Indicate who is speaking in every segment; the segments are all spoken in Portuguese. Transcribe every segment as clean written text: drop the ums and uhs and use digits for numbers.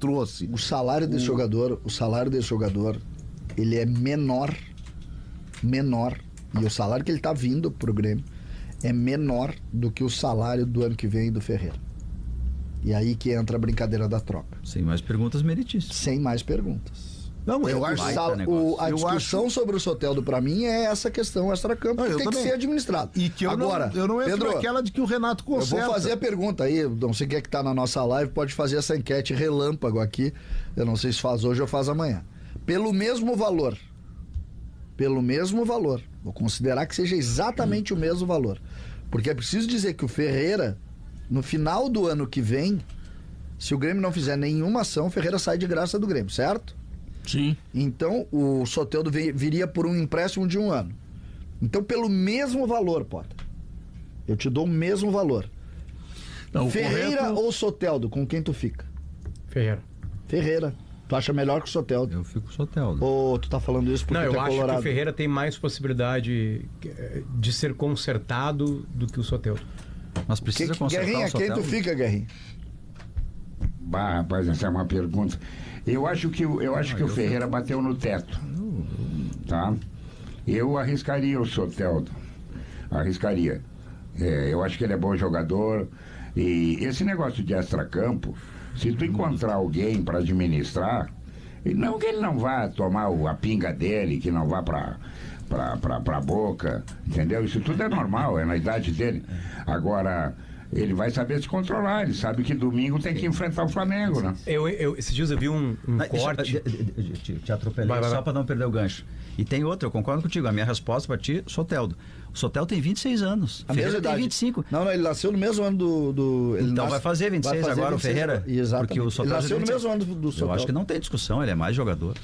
Speaker 1: trouxe.
Speaker 2: O salário desse jogador, ele é menor, e o salário que ele tá vindo pro Grêmio é menor do que o salário do ano que vem do Ferreira. E aí que entra a brincadeira da troca.
Speaker 3: Sem mais perguntas meritíssimas.
Speaker 2: Sem mais perguntas.
Speaker 1: Não, eu acho
Speaker 2: a discussão sobre o Soteldo, pra mim, é essa questão extra-campo que tem que ser administrado.
Speaker 1: E que eu não entro
Speaker 2: Pedro,
Speaker 1: naquela de que o Renato conserta.
Speaker 2: Eu vou fazer a pergunta aí, não sei quem é que tá na nossa live, pode fazer essa enquete relâmpago aqui, eu não sei se faz hoje ou faz amanhã. Pelo mesmo valor, vou considerar que seja exatamente o mesmo valor, porque é preciso dizer que o Ferreira, no final do ano que vem, se o Grêmio não fizer nenhuma ação, o Ferreira sai de graça do Grêmio, certo?
Speaker 4: Sim.
Speaker 2: Então o Soteldo viria por um empréstimo de 1 ano. Então, pelo mesmo valor, Potter, eu te dou o mesmo valor.
Speaker 4: Não,
Speaker 2: Ferreira ou Soteldo, com quem tu fica? Ferreira. Tu acha melhor que o Soteldo?
Speaker 3: Eu fico com o Soteldo.
Speaker 2: Ou tu tá falando isso porque
Speaker 5: não,
Speaker 2: tu
Speaker 5: eu
Speaker 2: é
Speaker 5: acho
Speaker 2: colorado?
Speaker 5: que o Ferreira tem mais possibilidade de ser consertado do que o Soteldo.
Speaker 3: Mas precisa consertar
Speaker 2: Guerrinha,
Speaker 3: o Soteldo?
Speaker 2: quem tu fica, Guerrinha?
Speaker 6: Bah, rapaz, essa é uma pergunta. Eu acho que o Ferreira bateu no teto. Tá? Eu arriscaria o Soteldo. Arriscaria. Eu acho que ele é bom jogador. E esse negócio de extracampo, se tu encontrar alguém para administrar, e não que ele não vá tomar a pinga dele, que não vá pra boca, entendeu? Isso tudo é normal, é na idade dele. Agora, ele vai saber se controlar, ele sabe que domingo tem que enfrentar o Flamengo, né?
Speaker 5: Esses dias eu vi um corte.
Speaker 3: Te atropelei só para não perder o gancho. E tem outra, eu concordo contigo. A minha resposta para ti, Soteldo. O Soteldo tem 26 anos.
Speaker 2: A
Speaker 3: Ferreira
Speaker 2: mesma
Speaker 3: tem
Speaker 2: idade.
Speaker 3: 25.
Speaker 2: Não, ele nasceu no mesmo ano do
Speaker 3: Então vai fazer 26 agora, 26, o Ferreira?
Speaker 2: Exatamente.
Speaker 3: Porque o Soteldo
Speaker 2: ele nasceu no mesmo ano do Soteldo.
Speaker 3: Eu acho que não tem discussão, ele é mais jogador.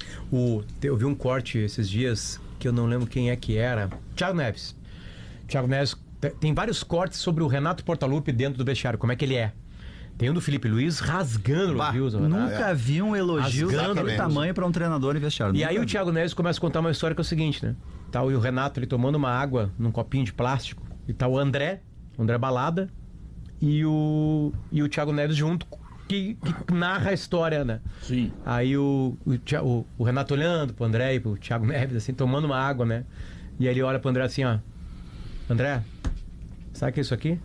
Speaker 5: Eu vi um corte esses dias que eu não lembro quem é que era. Thiago Neves tem vários cortes sobre o Renato Portaluppi dentro do vestiário, como é que ele é. Tem um do Felipe Luiz rasgando elogios.
Speaker 3: Nunca vi um elogio daquele tamanho para um treinador em vestiário.
Speaker 5: E aí o Thiago Neves começa a contar uma história que é o seguinte, né? Tá o Renato, ele tomando uma água num copinho de plástico, e tá o André Balada e o Thiago Neves junto, que narra a história, né?
Speaker 4: Sim.
Speaker 5: Aí o Renato olhando pro André e pro Thiago Neves, assim, tomando uma água, né? E aí ele olha pro André assim, ó: André, sabe o que é isso aqui?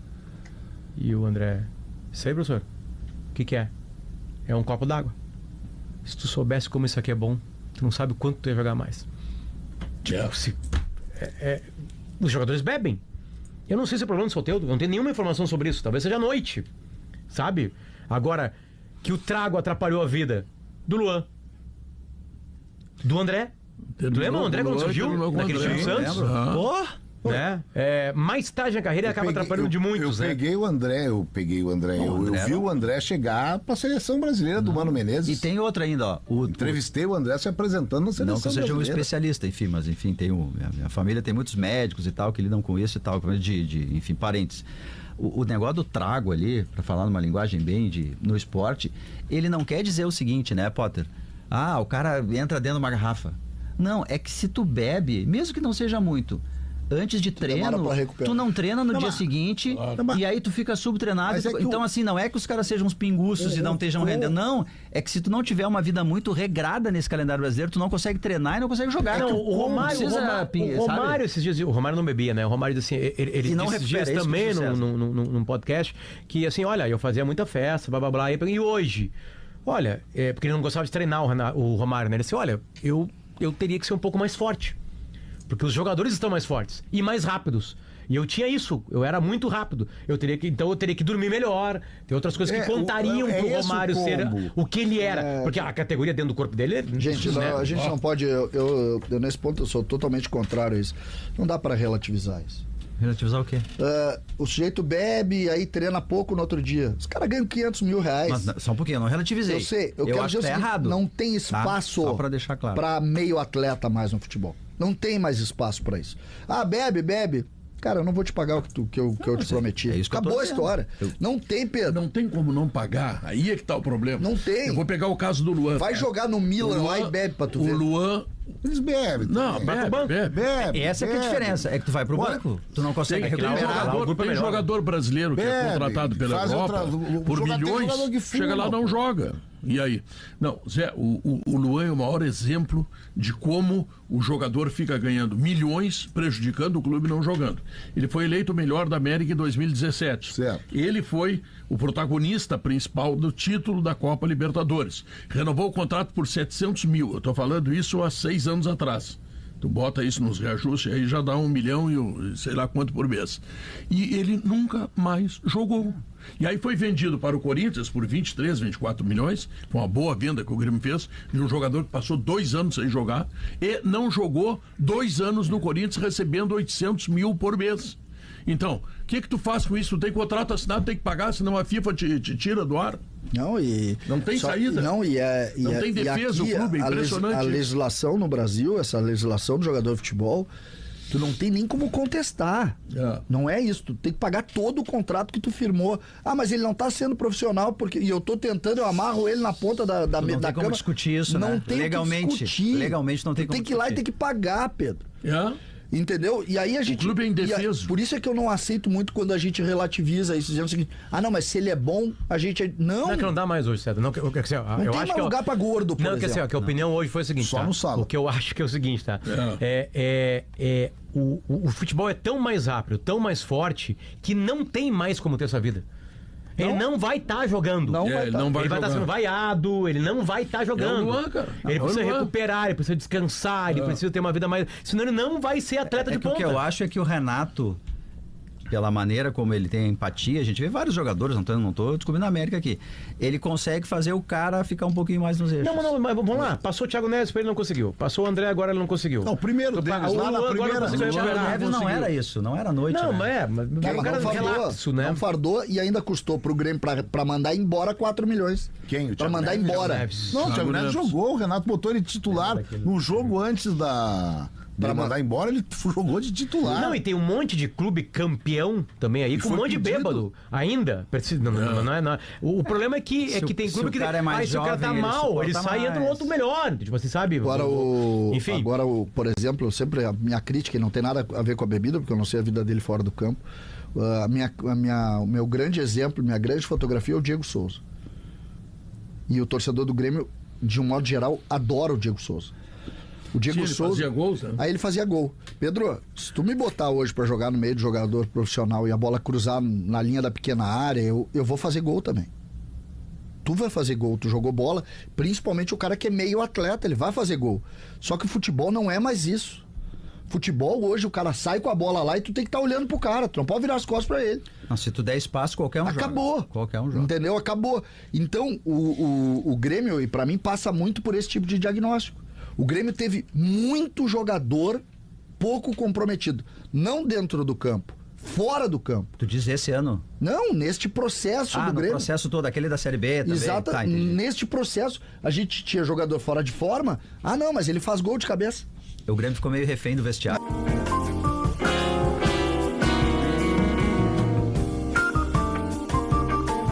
Speaker 5: E o André: isso aí, professor? O que é? É um copo d'água. Se tu soubesse como isso aqui é bom, tu não sabe o quanto tu ia jogar mais. Tipo, os jogadores bebem. Eu não sei se é problema do Soteldo, eu não tenho nenhuma informação sobre isso. Talvez seja à noite, sabe? Agora, que o trago atrapalhou a vida do Luan, do André. Tu lembra o André quando surgiu? Naquele time do Santos? Né? Mais tarde na carreira ele acaba atrapalhando de muitos.
Speaker 1: Eu peguei o André. Eu vi o André chegar pra seleção brasileira do Mano Menezes.
Speaker 3: E tem outra ainda, ó.
Speaker 1: Entrevistei o André se apresentando na seleção
Speaker 3: brasileira. Não que eu seja um especialista, enfim, mas enfim, minha família tem muitos médicos e tal que lidam com isso e tal, enfim, parentes. O negócio do trago ali, pra falar numa linguagem bem no esporte, ele não quer dizer o seguinte, né, Potter? O cara entra dentro de uma garrafa. Não, é que se tu bebe, mesmo que não seja muito, antes de treino, tu não treina no dia seguinte, e aí tu fica subtreinado. Então, assim, não é que os caras sejam uns pinguços e não estejam rendendo. Não, é que se tu não tiver uma vida muito regrada nesse calendário brasileiro, tu não consegue treinar e não consegue jogar.
Speaker 5: Não, o Romário esses dias, o Romário não bebia, né? O Romário disse assim, ele disse esses dias também num podcast, que assim, olha, eu fazia muita festa, blá blá blá, e hoje, olha, porque ele não gostava de treinar o Romário, né? Ele disse, olha, eu teria que ser um pouco mais forte. Porque os jogadores estão mais fortes e mais rápidos. E eu tinha isso, eu era muito rápido. Então eu teria que dormir melhor. Tem outras coisas que contariam pro Romário ser o que ele era. Porque a categoria dentro do corpo dele é...
Speaker 2: Gente, a gente não pode... Eu nesse ponto eu sou totalmente contrário a isso. Não dá pra relativizar isso.
Speaker 3: Relativizar o quê?
Speaker 2: O sujeito bebe, aí treina pouco no outro dia. Os caras ganham 500 mil reais.
Speaker 3: Mas só um pouquinho, eu não relativizei.
Speaker 2: Eu sei, eu quero
Speaker 3: acho
Speaker 2: dizer
Speaker 3: que tá errado.
Speaker 2: Não tem espaço
Speaker 3: só pra deixar claro,
Speaker 2: pra meio atleta mais no futebol. Não tem mais espaço pra isso. Bebe. Cara, eu não vou te pagar o que eu te prometi. Acabou a história. Não tem, Pedro.
Speaker 4: Não tem como não pagar. Aí é que tá o problema.
Speaker 2: Não tem.
Speaker 4: Eu vou pegar o caso do Luan.
Speaker 2: Vai jogar no Milan lá e bebe pra tu ver.
Speaker 4: O Luan...
Speaker 1: Eles bebem.
Speaker 4: Não, bebe.
Speaker 3: Essa que é a diferença. É que tu vai pro banco, tu não consegue recuperar.
Speaker 4: Tem jogador brasileiro que é contratado pela Europa por milhões, chega lá e não joga. E aí? Não, Zé, o Luan é o maior exemplo de como o jogador fica ganhando milhões, prejudicando o clube não jogando. Ele foi eleito o melhor da América em 2017.
Speaker 1: Certo.
Speaker 4: Ele foi o protagonista principal do título da Copa Libertadores. Renovou o contrato por 700 mil. Eu estou falando isso há 6 anos atrás. Tu bota isso nos reajustes, aí já dá 1 milhão e sei lá quanto por mês. E ele nunca mais jogou. E aí foi vendido para o Corinthians por 23, 24 milhões. Foi uma boa venda que o Grêmio fez de um jogador que passou 2 anos sem jogar e não jogou 2 anos no Corinthians recebendo 800 mil por mês. Então, o que tu faz com isso? Tu tem contrato assinado, tem que pagar, senão a FIFA te tira do ar.
Speaker 2: Não
Speaker 4: tem saída.
Speaker 2: Não
Speaker 4: tem defesa,
Speaker 2: aqui,
Speaker 4: o clube, é impressionante.
Speaker 2: A legislação no Brasil, essa legislação do jogador de futebol, tu não tem nem como contestar. Não é isso, tu tem que pagar todo o contrato que tu firmou. Ah, mas ele não tá sendo profissional, porque e eu tô tentando, eu amarro ele na ponta da
Speaker 3: não tem como
Speaker 2: cama.
Speaker 3: discutir isso,
Speaker 2: não
Speaker 3: né?
Speaker 2: tem
Speaker 3: Legalmente não tem como
Speaker 2: tem que ir lá e tem que pagar, Pedro. Entendeu? E aí a gente.
Speaker 4: O clube é indefeso.
Speaker 2: Por isso é que eu não aceito muito quando a gente relativiza isso, dizendo o seguinte: não, mas se ele é bom, a gente. Não.
Speaker 5: Não é que não dá mais hoje, César. Não
Speaker 2: tem
Speaker 5: eu acho
Speaker 2: mais lugar pra gordo, por
Speaker 5: não,
Speaker 2: exemplo.
Speaker 5: Que a opinião hoje foi o seguinte.
Speaker 1: Só no sábado.
Speaker 5: O que eu acho que é o seguinte, tá? O futebol é tão mais rápido, tão mais forte, que não tem mais como ter essa vida. Ele não vai estar jogando.
Speaker 4: Ele vai
Speaker 5: estar sendo vaiado, ele não vai estar jogando.
Speaker 4: Luan, cara.
Speaker 5: Ele precisa recuperar, ele precisa descansar, ele precisa ter uma vida mais. Senão ele não vai ser atleta de ponta.
Speaker 3: O que eu acho é que o Renato, pela maneira como ele tem empatia, a gente vê vários jogadores, não tô descobrindo a América aqui. Ele consegue fazer o cara ficar um pouquinho mais nos eixos.
Speaker 5: Não, mas vamos lá. Passou o Thiago Neves, ele não conseguiu. Passou o André, agora ele não conseguiu.
Speaker 1: Não, o primeiro deles, lá na primeira.
Speaker 3: O Thiago Neves não era isso, não era noite.
Speaker 5: Não,
Speaker 3: né?
Speaker 5: mas o cara relapso, né?
Speaker 2: Não fardou e ainda custou pro Grêmio pra mandar embora 4 milhões.
Speaker 1: Quem? O
Speaker 2: Pra
Speaker 1: Thiago
Speaker 2: mandar
Speaker 1: Neves?
Speaker 2: embora.
Speaker 1: Não, o Thiago Neves jogou, o Renato botou ele titular no jogo antes Pra mandar embora, ele jogou de titular.
Speaker 5: Não, e tem um monte de clube campeão também aí, com um monte de bêbado ainda. Não. O problema é que tem clube que... se o cara tá mal, ele sai e entra um outro melhor. Tipo assim, sabe?
Speaker 2: Enfim. Agora, por exemplo, sempre a minha crítica, e não tem nada a ver com a bebida, porque eu não sei a vida dele fora do campo. O meu grande exemplo, minha grande fotografia é o Diego Souza. E o torcedor do Grêmio, de um modo geral, adora o Diego Souza. O Diego Souza.
Speaker 4: Ele fazia gols, né?
Speaker 2: Aí ele fazia gol. Pedro, se tu me botar hoje pra jogar no meio de jogador profissional e a bola cruzar na linha da pequena área, eu vou fazer gol também. Tu vai fazer gol, tu jogou bola, principalmente o cara que é meio atleta, ele vai fazer gol. Só que o futebol não é mais isso. Futebol hoje, o cara sai com a bola lá e tu tem que estar olhando pro cara, tu não pode virar as costas pra ele.
Speaker 3: Não, se tu der espaço, qualquer um
Speaker 2: Acabou.
Speaker 3: joga. Qualquer um joga.
Speaker 2: Entendeu? Acabou. Então, o Grêmio, e pra mim, passa muito por esse tipo de diagnóstico. O Grêmio teve muito jogador pouco comprometido. Não dentro do campo, fora do campo.
Speaker 3: Tu diz esse ano?
Speaker 2: Não, neste processo do Grêmio.
Speaker 3: No processo todo, aquele da Série B também.
Speaker 2: Exato, neste processo, a gente tinha jogador fora de forma. Não, mas ele faz gol de cabeça.
Speaker 3: O Grêmio ficou meio refém do vestiário.